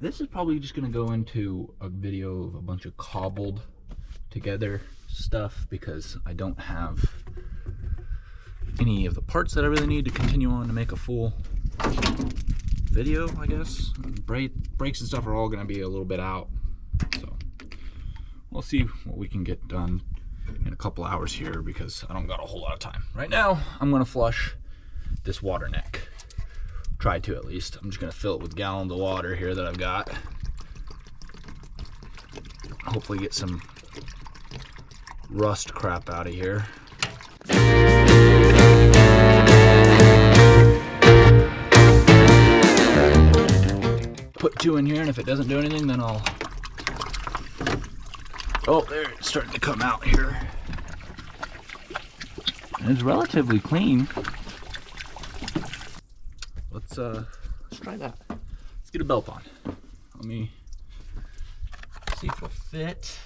This is probably just gonna go into a video of a bunch of cobbled together stuff because I don't have any of the parts that I really need to continue on to make a full video, I guess. Brakes and stuff are all gonna be a little bit out, so we'll see what we can get done in a couple hours here because I don't got a whole lot of time. Right now, I'm gonna flush this water neck. Try to, at least. I'm just gonna fill it with gallons of water here that I've got. Hopefully get some rust crap out of here. Put 2 in here, and if it doesn't do anything, then I'll... Oh, there, it's starting to come out here. It's relatively clean. Let's try that. Let's get a belt on. Let me see if it'll fit.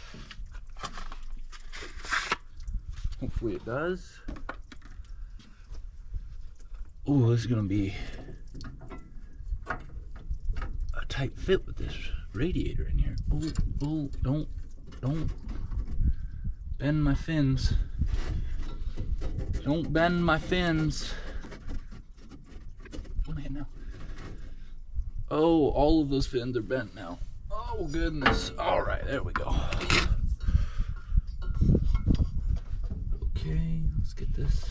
Hopefully it does. Oh, this is gonna be a tight fit with this radiator in here. Oh, don't bend my fins. Don't bend my fins. What am I hitting now? Oh, all of those fins are bent now. Oh goodness. All right, there we go. Okay, let's get this.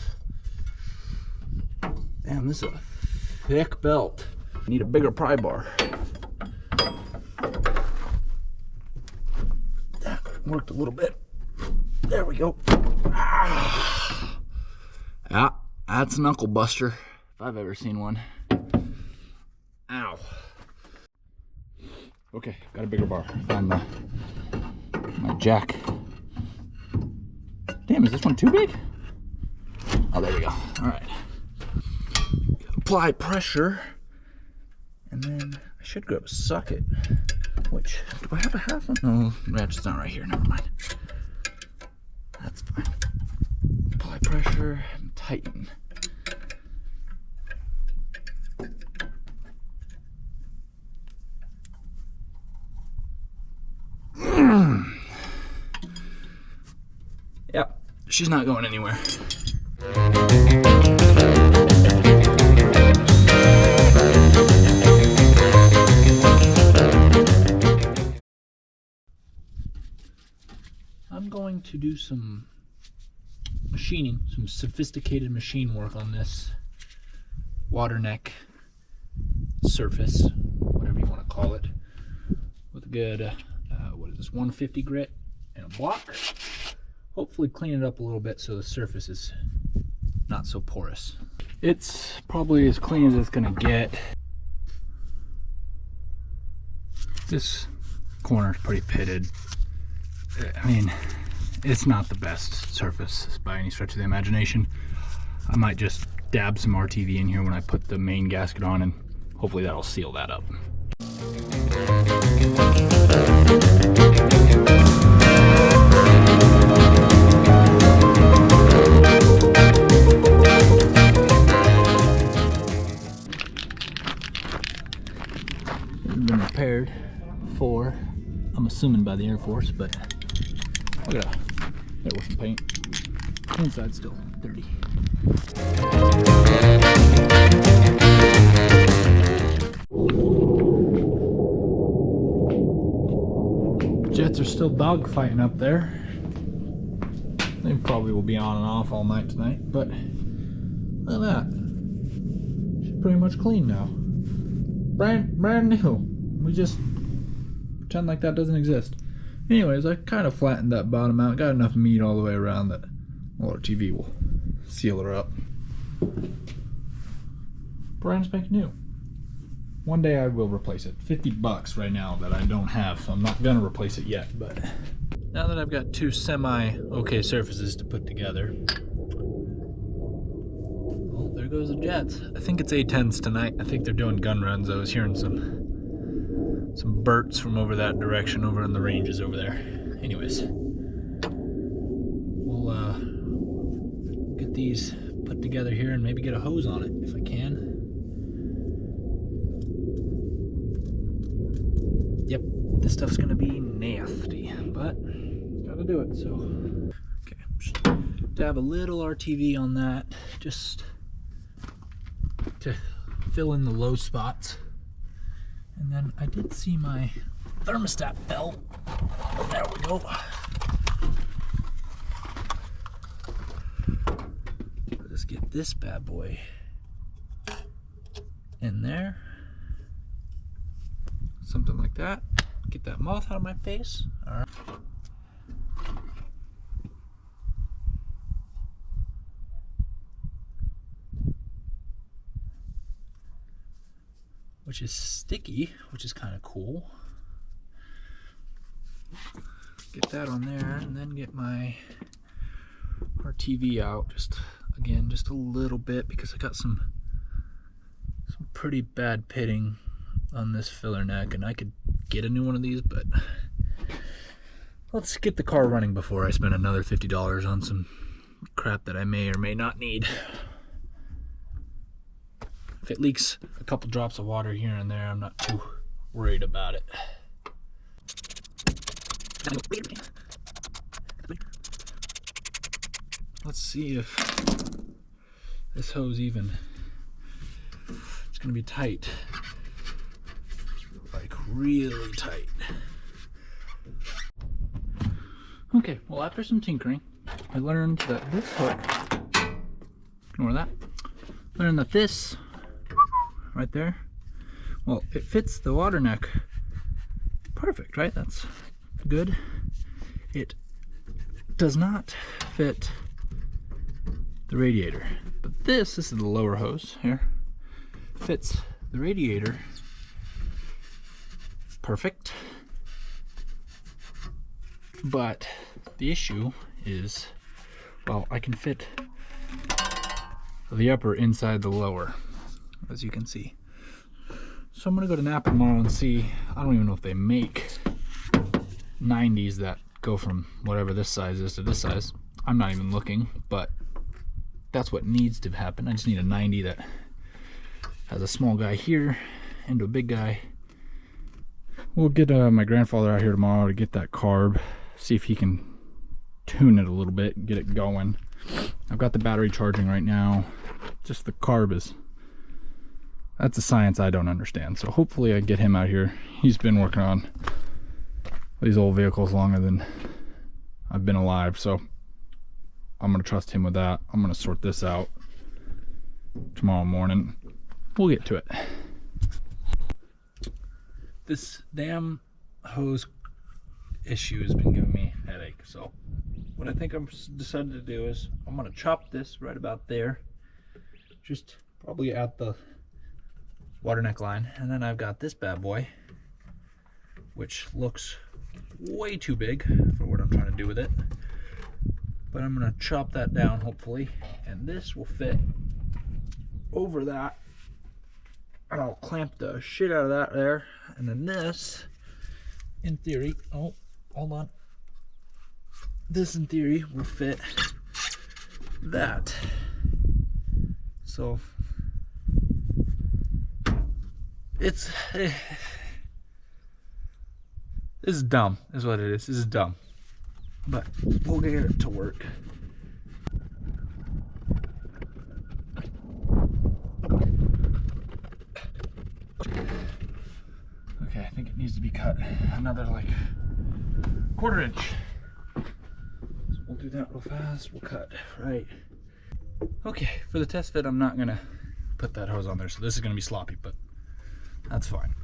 Damn, this is a thick belt. I need a bigger pry bar. That worked a little bit. There we go. Yeah, that's a knuckle buster if I've ever seen one. Ow. Okay, got a bigger bar. Found my jack. Damn, is this one too big? Oh, there we go. All right. Apply pressure, and then I should grab a socket. Which, do I have a half one? No, ratchet's not right here. Never mind. That's fine. Apply pressure and tighten. Yep, she's not going anywhere. I'm going to do some machining, some sophisticated machine work on this water neck surface, whatever you want to call it, with a good, what is this, 150 grit and a block. Hopefully clean it up a little bit so the surface is not so porous. It's probably as clean as it's gonna get. This corner is pretty pitted. I mean, it's not the best surface by any stretch of the imagination. I might just dab some RTV in here when I put the main gasket on, and hopefully that'll seal that up. It's been repaired before, I'm assuming by the Air Force, but look at that. There was some paint. Inside's still dirty. Jets are still dogfighting up there. They probably will be on and off all night tonight, but look at that. She's pretty much clean now. Brand new. We just pretend like that doesn't exist. Anyways, I kind of flattened that bottom out. Got enough meat all the way around that RTV will seal her up. Brand spanking new. One day I will replace it. $50 right now that I don't have, so I'm not gonna replace it yet. But now that I've got 2 semi-okay surfaces to put together, oh, there goes the Jets. I think it's A-10s tonight. I think they're doing gun runs. I was hearing some birds from over that direction, over in the ranges over there. Anyways, we'll get these put together here and maybe get a hose on it if I can. Yep, this stuff's gonna be nasty, but gotta do it. So, okay, just dab a little RTV on that, just to fill in the low spots. And then I did see my thermostat belt. There we go. Let's get this bad boy in there. Something like that. Get that moth out of my face. All right. Which is sticky, which is kind of cool. Get that on there, and then get my RTV out. Just again, just a little bit, because I got some pretty bad pitting on this filler neck, and I could get a new one of these, but let's get the car running before I spend another $50 on some crap that I may or may not need. If it leaks a couple drops of water here and there, I'm not too worried about it. Let's see if this hose even, it's gonna be tight, like really tight. Okay, well, after some tinkering, I learned that this hook, ignore that, learned that this right there, well, it fits the water neck perfect, right? That's good. It does not fit the radiator, but this is the lower hose here, fits the radiator perfect. But the issue is, well, I can fit the upper inside the lower, as you can see. So I'm gonna go to Napa tomorrow and see. I don't even know if they make 90s that go from whatever this size is to this size. I'm not even looking, but that's what needs to happen. I just need a 90 that has a small guy here into a big guy. We'll get my grandfather out here tomorrow to get that carb, see if he can tune it a little bit and get it going. I've got the battery charging right now. Just the carb is, that's a science I don't understand. So hopefully I get him out here. He's been working on these old vehicles longer than I've been alive, so I'm gonna trust him with that. I'm gonna sort this out tomorrow morning. We'll get to it. This damn hose issue has been giving me a headache, so what I think I've decided to do is I'm gonna chop this right about there, just probably at the water neck line, and then I've got this bad boy, which looks way too big for what I'm trying to do with it, but I'm gonna chop that down hopefully, and this will fit over that, and I'll clamp the shit out of that there, and then this, in theory, oh, hold on, this in theory will fit that. So it's this is dumb, is what it is. This is dumb, but we'll get it to work. Okay, I think it needs to be cut another like 1/4 inch. So we'll do that real fast. We'll cut right. Okay, for the test fit, I'm not gonna put that hose on there, so this is gonna be sloppy, but that's fine.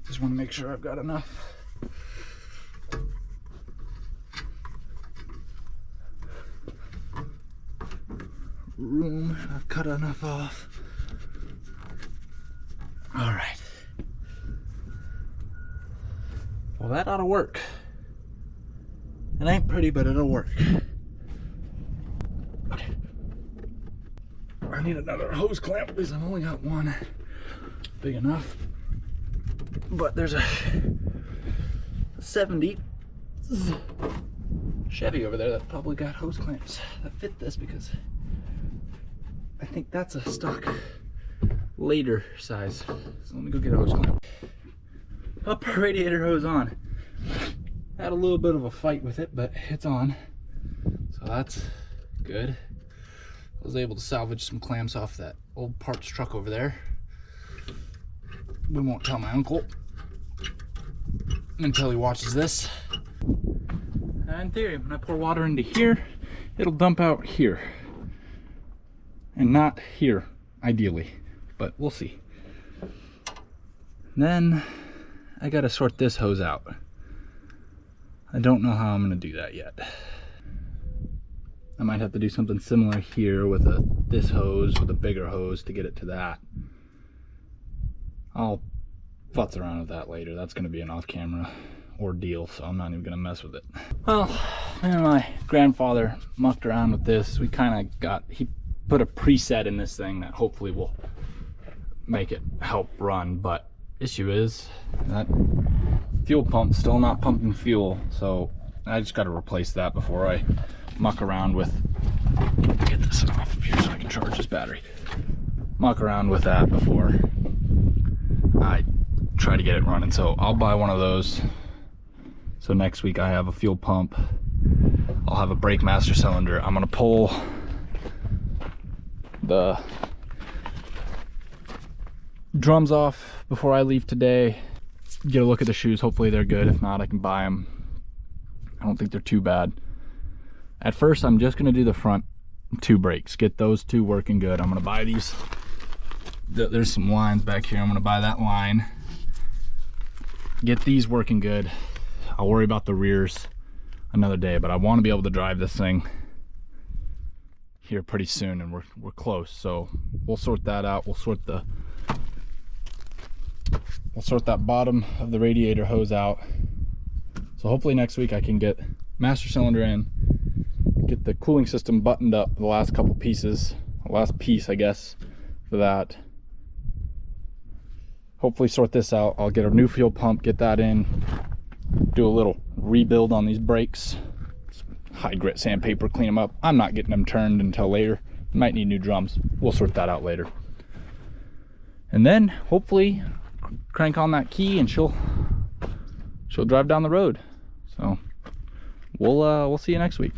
Just want to make sure I've got enough. Room. I've cut enough off. All right. Well, that ought to work. It ain't pretty, but it'll work. Okay. I need another hose clamp because I've only got one big enough. But there's a 70 Chevy over there that probably got hose clamps that fit this, because I think that's a stock later size. So let me go get a hose clamp. upper radiator hose on. Had a little bit of a fight with it, but it's on. So that's good. I was able to salvage some clamps off that old parts truck over there. We won't tell my uncle until he watches this. In theory, when I pour water into here, it'll dump out here. And not here, ideally. But we'll see. Then I gotta sort this hose out. I don't know how I'm gonna do that yet. I might have to do something similar here with this hose with a bigger hose to get it to that. I'll futz around with that later. That's gonna be an off-camera ordeal, so I'm not even gonna mess with it. Well, me and my grandfather mucked around with this. We kind of he put a preset in this thing that hopefully will make it help run, but issue is that fuel pump's still not pumping fuel, so I just got to replace that before I muck around with, get this off of here so I can charge this battery, muck around with that before I try to get it running. So I'll buy one of those, so next week I have a fuel pump, I'll have a brake master cylinder. I'm gonna pull the drums off before I leave today, get a look at the shoes. Hopefully they're good. If not, I can buy them. I don't think they're too bad. At first, I'm just gonna do the front 2 brakes, get those 2 working good. I'm gonna buy these. There's some lines back here. I'm gonna buy that line, get these working good. I'll worry about the rears another day, but I want to be able to drive this thing here pretty soon, and we're close. So we'll sort that out. We'll sort that bottom of the radiator hose out. So hopefully next week I can get master cylinder in, get the cooling system buttoned up, the last couple pieces, the last piece I guess for that. Hopefully sort this out. I'll get a new fuel pump, get that in, do a little rebuild on these brakes, high grit sandpaper, clean them up. I'm not getting them turned until later. Might need new drums. We'll sort that out later. And then hopefully crank on that key and she'll drive down the road. So we'll see you next week.